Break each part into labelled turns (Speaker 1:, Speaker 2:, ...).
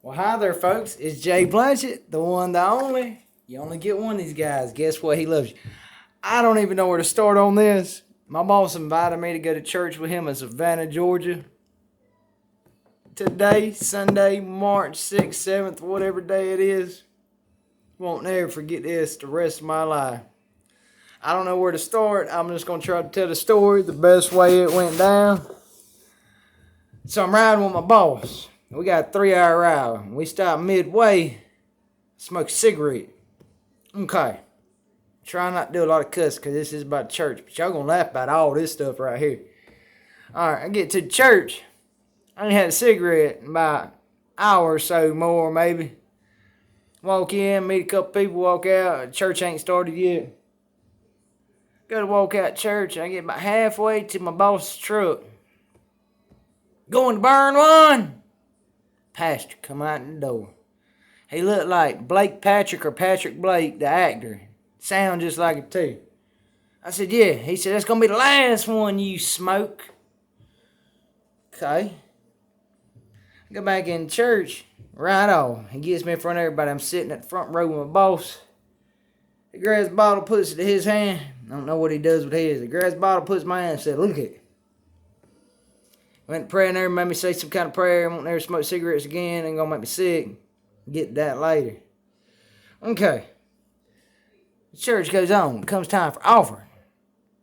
Speaker 1: Well, hi there, folks. It's Jay Blanchett, the one, the only. You only get one of these guys. Guess what? He loves you. I don't even know where to start on this. My boss invited me to go to church with him in Savannah, Georgia. Today, Sunday, March 6th, 7th, whatever day it is. Won't never forget this the rest of my life. I don't know where to start. I'm just going to try to tell the story the best way it went down. So I'm riding with my boss. We got a 3-hour ride. We stopped midway, smoke a cigarette. Okay. Try not to do a lot of cuss because this is about church. But y'all gonna laugh about all this stuff right here. Alright, I get to the church. I ain't had a cigarette in about an hour or so more maybe. Walk in, meet a couple people, walk out. Church ain't started yet. Go to walk out church. I get about halfway to my boss's truck. Going to burn one. Pastor come out the door. He looked like Blake Patrick or Patrick Blake, the actor. Sound just like it too. I said, yeah. He said, that's going to be the last one you smoke. Okay. I go back in church. Right off. He gets me in front of everybody. I'm sitting at the front row with my boss. He grabs the bottle, puts it to his hand. I don't know what he does with his. He grabs the bottle, puts my hand, and said, look at it. Went to prayer in there, made me say some kind of prayer. Won't never smoke cigarettes again. Ain't gonna make me sick. Get to that later. Okay. The church goes on. It comes time for offering.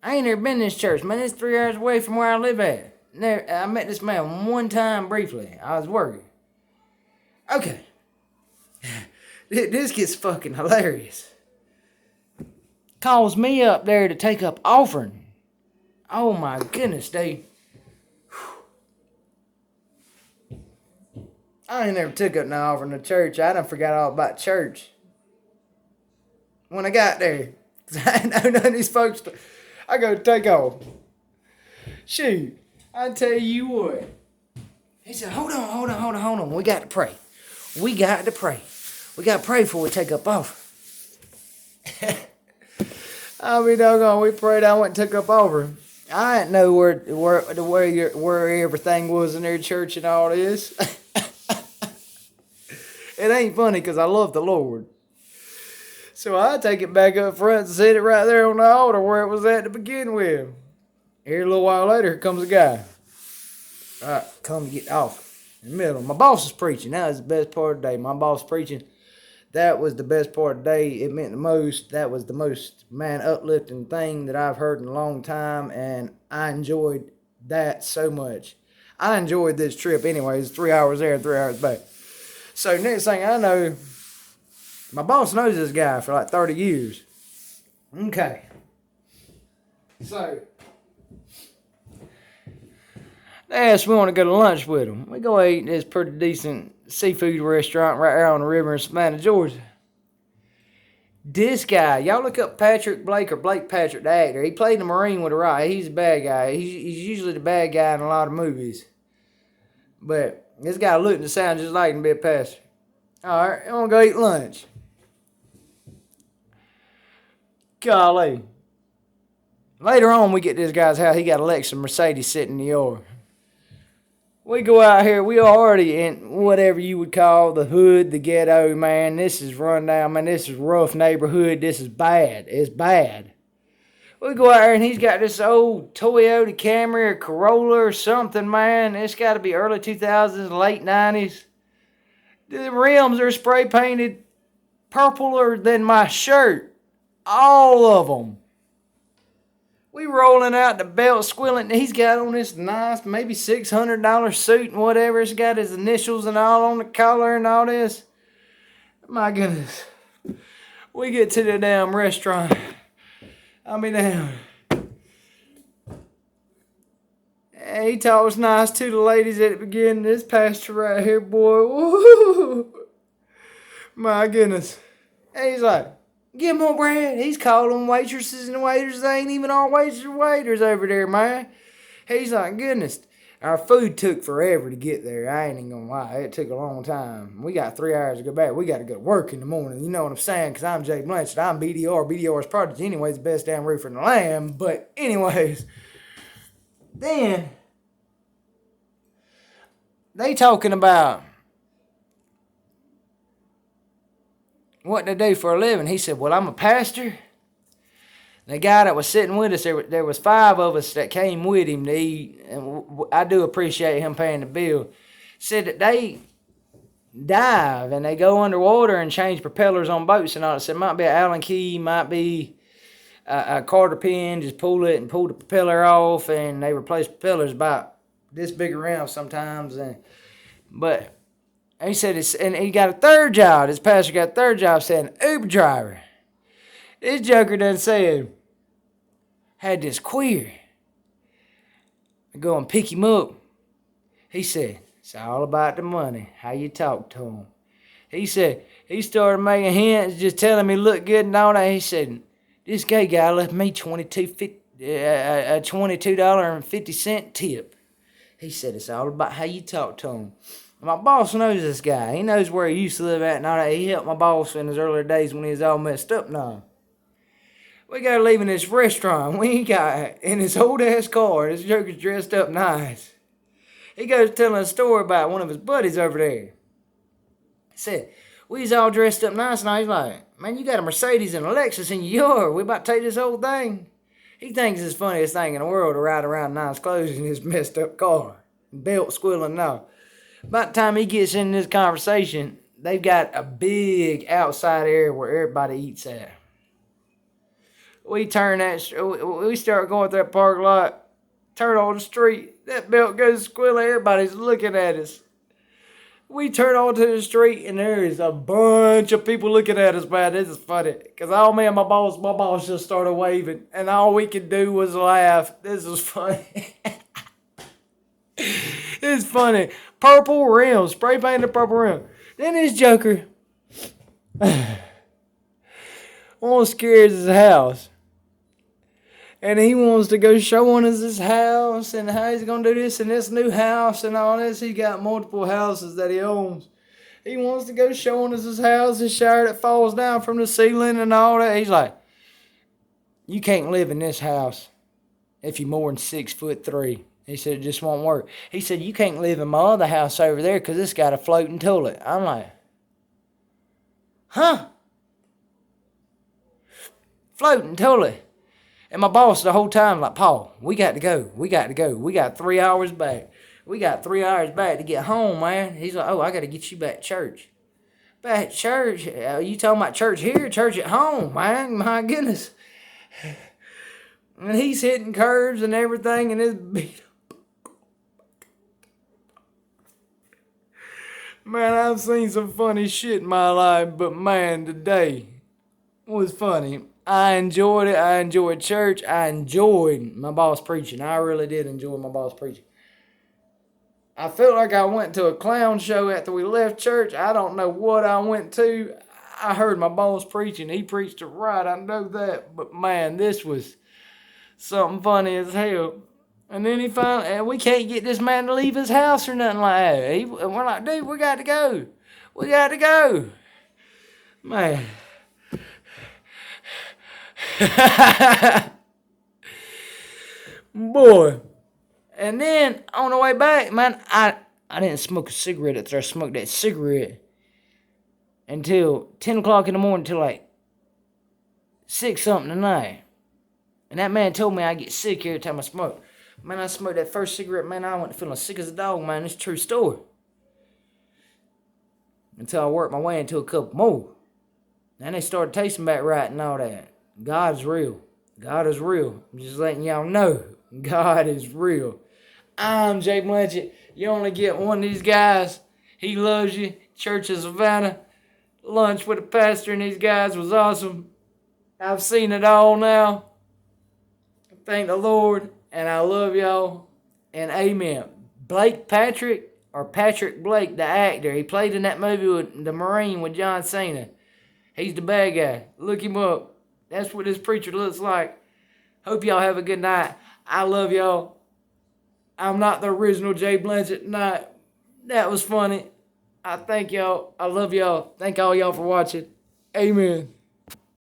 Speaker 1: I ain't never been to this church, man. It's 3 hours away from where I live at. I met this man one time briefly. I was working. Okay. This gets fucking hilarious. Calls me up there to take up offering. Oh my goodness, dude. I ain't never took up no offering to church. I done forgot all about church. When I got there, cause I didn't know none of these folks. I go take off. Shoot, I tell you what. He said, hold on. We got to pray. We got to pray before we take up offering. I mean, doggone, we prayed. I went and took up offering. I didn't know where everything was in their church and all this. It ain't funny because I love the Lord. So I take it back up front and set it right there on the altar where it was at to begin with. Here a little while later, here comes a guy. All right, come get off. In the middle. My boss is preaching. That was the best part of the day. My boss preaching. That was the best part of the day. It meant the most. That was the most, uplifting thing that I've heard in a long time. And I enjoyed that so much. I enjoyed this trip anyways. 3 hours there, 3 hours back. So next thing I know, my boss knows this guy for like 30 years. Okay. So, they asked me want to go to lunch with them. We go eat in this pretty decent seafood restaurant right there on the river in Savannah, Georgia. This guy, y'all look up Patrick Blake or Blake Patrick, the actor. He played the Marine with a right. He's a bad guy. He's usually the bad guy in a lot of movies. But this guy looked and sounded just like him to be a pastor. Alright, I'm gonna go eat lunch. Golly. Later on, we get to this guy's house. He got a Lexus Mercedes sitting in the yard. We go out here. We already in whatever you would call the hood, the ghetto, man. This is run down, man. This is rough neighborhood. This is bad. It's bad. We go out here and he's got this old Toyota Camry or Corolla or something, man. It's got to be early 2000s, late 90s. The rims are spray painted purpler than my shirt. All of them. We rolling out the belt squilling. He's got on this nice, maybe $600 suit and whatever. It's got his initials and all on the collar and all this. My goodness. We get to the damn restaurant. Damn. He talks nice to the ladies at the beginning. This pastor right here, boy. Woo. My goodness. And he's like, give more bread. He's calling waitresses and waiters. They ain't even all waiters over there, man. He's like, goodness. Our food took forever to get there. I ain't even gonna lie. It took a long time. We got 3 hours to go back. We got to go to work in the morning. You know what I'm saying? Because I'm Jay Blanchett. I'm BDR. BDR's prodigy. Anyways, the best damn roofer in the land. But anyways, then they talking about what did they do for a living? He said, well, I'm a pastor. The guy that was sitting with us, there was 5 of us that came with him to eat, and I do appreciate him paying the bill. Said that they dive and they go underwater and change propellers on boats and all that. So it might be an Allen key, might be a Carter pin, just pull it and pull the propeller off, and they replace propellers about this big around sometimes. But he said, and he got a third job. This pastor got a third job saying Uber driver. This joker done said, had this queer. I go and pick him up. He said, it's all about the money, how you talk to him. He said, he started making hints, just telling me look good and all that. He said, this gay guy left me $22.50 tip. He said, it's all about how you talk to him. My boss knows this guy. He knows where he used to live at and all that. He helped my boss in his earlier days when he was all messed up now. We got to leave in this restaurant. We got in this old-ass car. This joker's dressed up nice. He goes telling a story about one of his buddies over there. He said, we was all dressed up nice, and he's like, man, you got a Mercedes and a Lexus in your yard. We about to take this whole thing. He thinks it's the funniest thing in the world to ride around nice clothes in his messed up car. Belt squealing now. By the time he gets in this conversation, they've got a big outside area where everybody eats at. We start going through that parking lot, turn on the street. That belt goes squealing. Everybody's looking at us. We turn onto the street, and there is a bunch of people looking at us, man. This is funny. Because all me and my boss just started waving, and all we could do was laugh. This is funny. It's funny. Purple rims, spray painted purple rim. Then this joker wants to scare his house. And he wants to go showing us his house and how he's going to do this in this new house and all this. He's got multiple houses that he owns. He wants to go showing us his house, his shower that falls down from the ceiling and all that. He's like, you can't live in this house if you're more than 6'3". He said, it just won't work. He said, you can't live in my other house over there because it's got a floating toilet. I'm like, huh? Floating toilet. And my boss the whole time like, Paul, we got to go. We got 3 hours back. We got 3 hours back to get home, man. He's like, oh, I got to get you back to church. Back to church? You talking about church here, church at home, man? My goodness. And he's hitting curves and everything, and it's beat up. Man, I've seen some funny shit in my life, but man, today was funny. I enjoyed it. I enjoyed church. I enjoyed my boss preaching. I really did enjoy my boss preaching. I felt like I went to a clown show after we left church. I don't know what I went to. I heard my boss preaching. He preached it right. I know that. But man, this was something funny as hell. And then he finally, and we can't get this man to leave his house or nothing like that. And we're like, dude, we got to go. We got to go. Man. Boy. And then on the way back, man, I didn't smoke a cigarette after I smoked that cigarette until 10 o'clock in the morning till like 6 something at night. And that man told me I get sick every time I smoke. Man, I smoked that first cigarette, man, I went feeling sick as a dog, man. It's a true story. Until I worked my way into a couple more. Then they started tasting back right and all that. God is real. God is real. I'm just letting y'all know. God is real. I'm Jay Blanchett. You only get one of these guys. He loves you. Church of Savannah. Lunch with the pastor and these guys was awesome. I've seen it all now. Thank the Lord. And I love y'all. And amen. Blake Patrick, or Patrick Blake, the actor. He played in that movie with the Marine with John Cena. He's the bad guy. Look him up. That's what this preacher looks like. Hope y'all have a good night. I love y'all. I'm not the original Jay Blanchett tonight. That was funny. I thank y'all. I love y'all. Thank all y'all for watching. Amen.